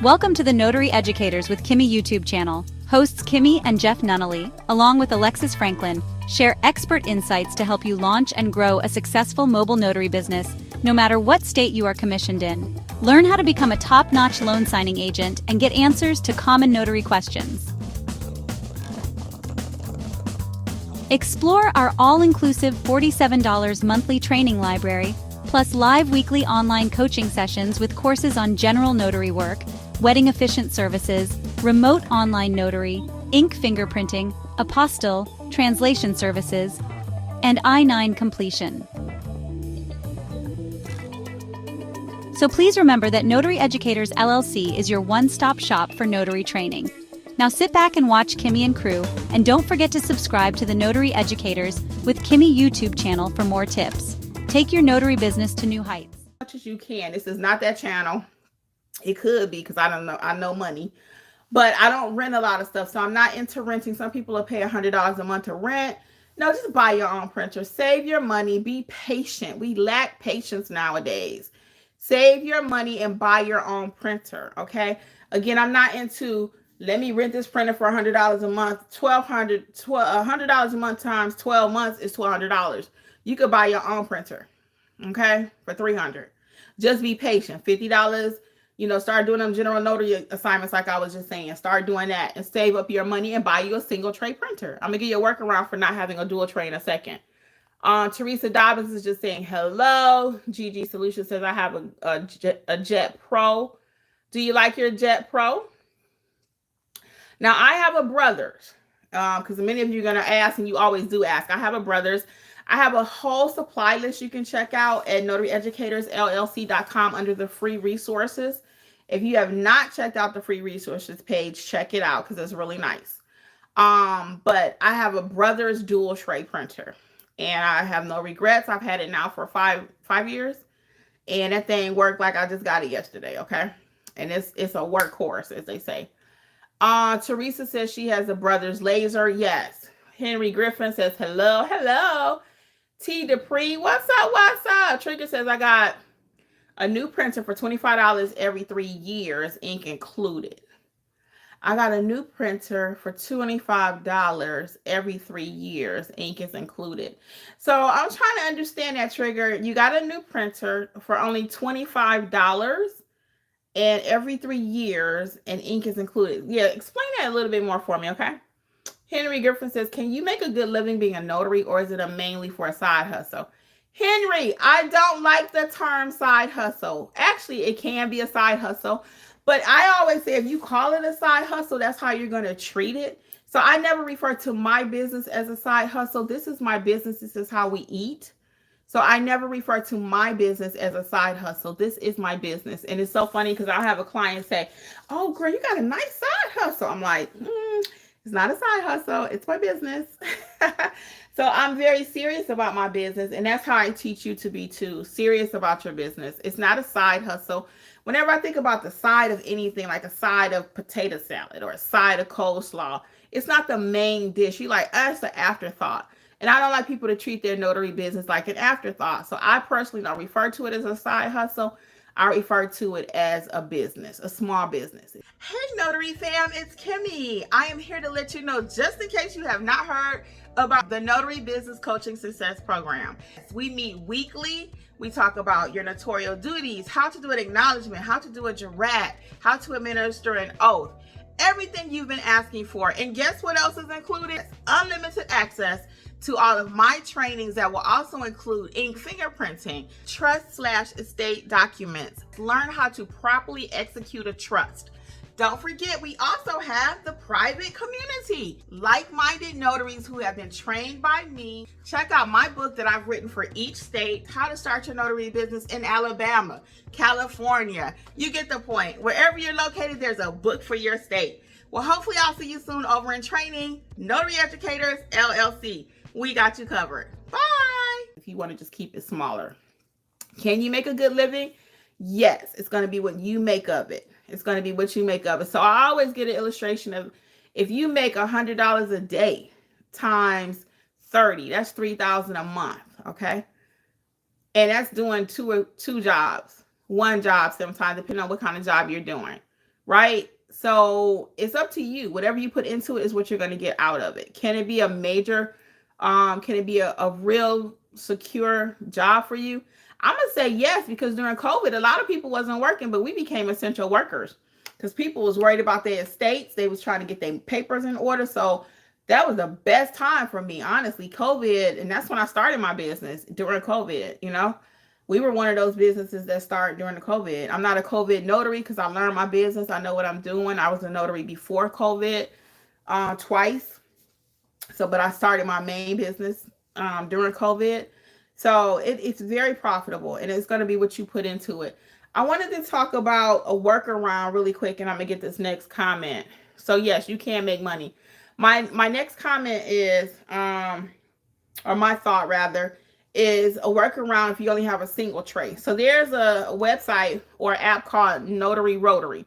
Welcome to the Notary Educators with Kimmi YouTube channel. Hosts Kimmi and Jeff Nunnally, along with Alexis Franklin, share expert insights to help you launch and grow a successful mobile notary business, no matter what state you are commissioned in. Learn how to become a top-notch loan signing agent and get answers to common notary questions. Explore our all-inclusive $47 monthly training library, plus live weekly online coaching sessions with courses on general notary work, wedding efficient services, remote online notary, ink fingerprinting, apostille, translation services, and I-9 completion. So please remember that Notary Educators LLC is your one-stop shop for notary training. Now sit back and watch Kimmi and crew, and don't forget to subscribe to the Notary Educators with Kimmi YouTube channel for more tips. Take your notary business to new heights. As much as you can. This is not that channel. It could be because I know money, but I don't rent a lot of stuff, so I'm not into renting. Some people will pay $100 a month to rent. No, just buy your own printer. Save your money. Be patient. We lack patience nowadays. Save your money and buy your own printer. Okay. Again, I'm not into let me rent this printer for $100 a month. $100 a month times 12 months is $1,200. You could buy your own printer, okay, for $300. Just be patient. $50, start doing them general notary assignments like I was just saying. Start doing that and save up your money and buy you a single tray printer. I'm going to give you a workaround for not having a dual tray in a second. Teresa Dobbins is just saying hello. GG Solutions says I have a Jet Pro. Do you like your Jet Pro? Now, I have a Brothers, because many of you are going to ask, and you always do ask. I have a Brothers. I have a whole supply list you can check out at notaryeducatorsllc.com under the free resources. If you have not checked out the free resources page, check it out because it's really nice. But I have a Brothers dual tray printer, and I have no regrets. I've had it now for five years, and that thing worked like I just got it yesterday, okay? And it's a workhorse, as they say. Teresa says she has a Brothers laser. Yes. Henry Griffin says hello. T. Dupree, what's up? Trigger says I got a new printer for $25 every 3 years, ink included. I got a new printer for $25 every 3 years, ink is included. So I'm trying to understand that, Trigger. You got a new printer for only $25 and every 3 years, and ink is included. Yeah, explain that a little bit more for me, okay? Henry Griffin says, can you make a good living being a notary, or is it mainly for a side hustle? Henry, I don't like the term side hustle. Actually, it can be a side hustle, but I always say if you call it a side hustle, that's how you're going to treat it. So I never refer to my business as a side hustle. This is my business. This is how we eat. So I never refer to my business as a side hustle. This is my business. And it's so funny because I'll have a client say, oh, girl, you got a nice side hustle. I'm like, it's not a side hustle. It's my business. So I'm very serious about my business. And that's how I teach you to be too. Serious about your business. It's not a side hustle. Whenever I think about the side of anything, like a side of potato salad or a side of coleslaw, it's not the main dish. You like, it's an afterthought. And I don't like people to treat their notary business like an afterthought. So I personally don't refer to it as a side hustle. I refer to it as a business, a small business. Hey, Notary fam, it's Kimmi. I am here to let you know, just in case you have not heard about the Notary Business Coaching Success Program. We meet weekly. We talk about your notarial duties, how to do an acknowledgement, how to do a jurat, how to administer an oath, everything you've been asking for. And guess what else is included? Unlimited access to all of my trainings that will also include ink fingerprinting, trust/estate documents. Learn how to properly execute a trust. Don't forget, we also have the private community, like-minded notaries who have been trained by me. Check out my book that I've written for each state, How to Start Your Notary Business in Alabama, California. You get the point. Wherever you're located, there's a book for your state. Well, hopefully I'll see you soon over in training. Notary Educators, LLC. We got you covered. Bye. If you want to just keep it smaller. Can you make a good living? Yes, it's going to be what you make of it. It's going to be what you make of it. So I always get an illustration of if you make $100 a day times 30, that's $3,000 a month. Okay. And that's doing two jobs, one job sometimes, depending on what kind of job you're doing. right? So it's up to you. Whatever you put into it is what you're going to get out of it. Can it be a major, can it be a real secure job for you? I'm going to say yes, because during COVID, a lot of people wasn't working, but we became essential workers because people was worried about their estates. They was trying to get their papers in order. So that was the best time for me, honestly, COVID. And that's when I started my business, during COVID, you know. We were one of those businesses that started during the COVID. I'm not a COVID notary because I learned my business. I know what I'm doing. I was a notary before COVID, twice. So, but I started my main business during COVID. So it's very profitable, and it's going to be what you put into it. I wanted to talk about a workaround really quick, and I'm going to get this next comment. So yes, you can make money. My next comment is, or my thought rather, is a workaround if you only have a single tray. So there's a website or app called Notary Rotary.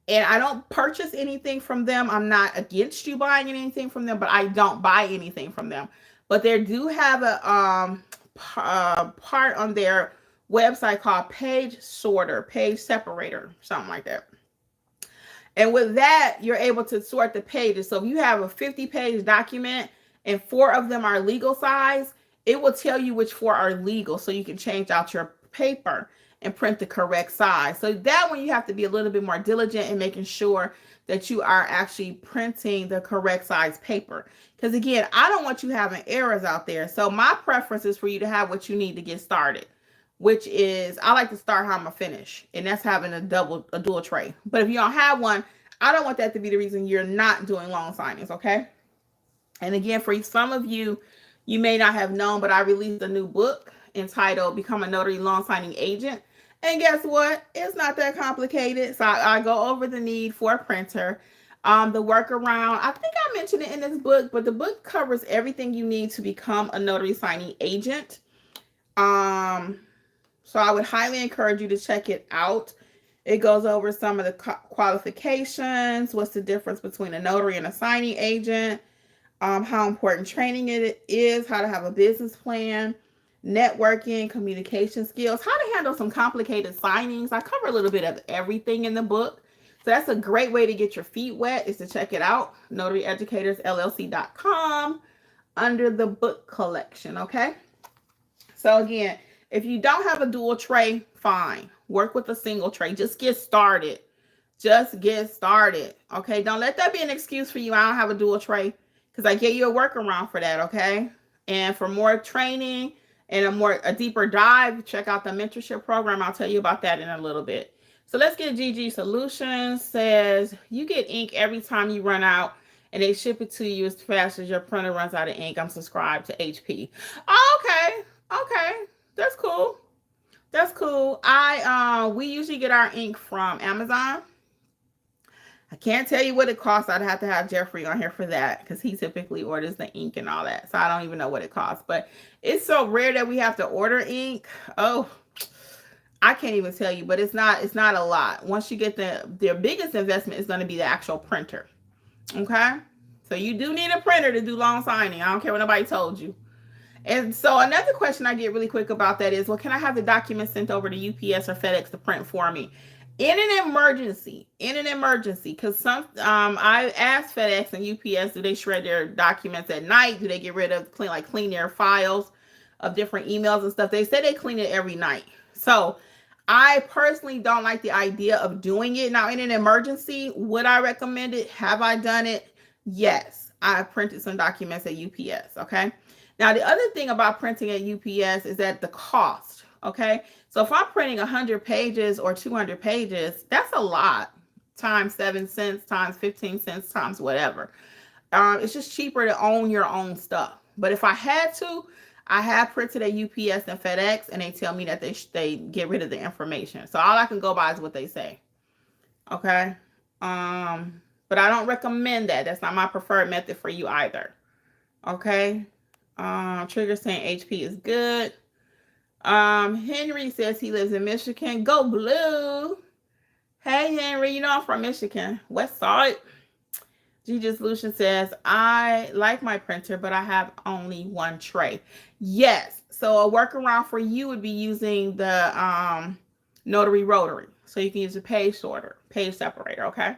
And I don't purchase anything from them. I'm not against you buying anything from them, but I don't buy anything from them. But they do have a part on their website called page sorter, page separator, something like that. And with that, you're able to sort the pages. So if you have a 50-page document and 4 of them are legal size, it will tell you which 4 are legal, so you can change out your paper and print the correct size. So that one, you have to be a little bit more diligent in making sure that you are actually printing the correct size paper. Because again, I don't want you having errors out there. So my preference is for you to have what you need to get started, which is, I like to start how I'm gonna finish, and that's having a dual tray. But if you don't have one, I don't want that to be the reason you're not doing loan signings, okay? And again, for some of you, you may not have known, but I released a new book entitled Become a Notary Loan Signing Agent. And guess what? It's not that complicated. So I go over the need for a printer, the workaround. I think I mentioned it in this book, but the book covers everything you need to become a notary signing agent. So I would highly encourage you to check it out. It goes over some of the qualifications, what's the difference between a notary and a signing agent, how important training it is, how to have a business plan, networking, communication skills, how to handle some complicated signings. I cover a little bit of everything in the book. So that's a great way to get your feet wet, is to check it out, notaryeducatorsllc.com, under the book collection, okay? So again, if you don't have a dual tray, fine. Work with a single tray. Just get started. Just get started, okay? Don't let that be an excuse for you. I don't have a dual tray, because I gave you a workaround for that, okay? And for more training and a deeper dive, check out the mentorship program. I'll tell you about that in a little bit. So let's get GG Solutions. Says, you get ink every time you run out, and they ship it to you as fast as your printer runs out of ink. I'm subscribed to HP. Okay, that's cool. That's cool. We usually get our ink from Amazon. I can't tell you what it costs. I'd have to have Jeffrey on here for that, because he typically orders the ink and all that. So I don't even know what it costs. But it's so rare that we have to order ink. Oh, I can't even tell you. But it's not a lot. Once you get their biggest investment is going to be the actual printer. Okay? So you do need a printer to do loan signing. I don't care what nobody told you. And so another question I get really quick about that is, well, can I have the documents sent over to UPS or FedEx to print for me? In an emergency, because I asked FedEx and UPS, do they shred their documents at night? Do they get rid of, clean their files of different emails and stuff? They say they clean it every night. So I personally don't like the idea of doing it. Now, in an emergency, would I recommend it? Have I done it? Yes. I printed some documents at UPS, okay? Now, the other thing about printing at UPS is that the cost, okay? So if I'm printing 100 pages or 200 pages, that's a lot, times 7 cents, times 15 cents, times whatever. It's just cheaper to own your own stuff. But if I had to, I have printed at UPS and FedEx, and they tell me that they get rid of the information. So all I can go by is what they say, okay? But I don't recommend that. That's not my preferred method for you either, okay? Trigger saying HP is good. Henry says he lives in Michigan. Go Blue. Hey Henry, you know I'm from Michigan, West Side. GG Solution says, I like my printer, but I have only one tray. Yes. So a workaround for you would be using the Notary Rotary. So you can use a page sorter, page separator, okay?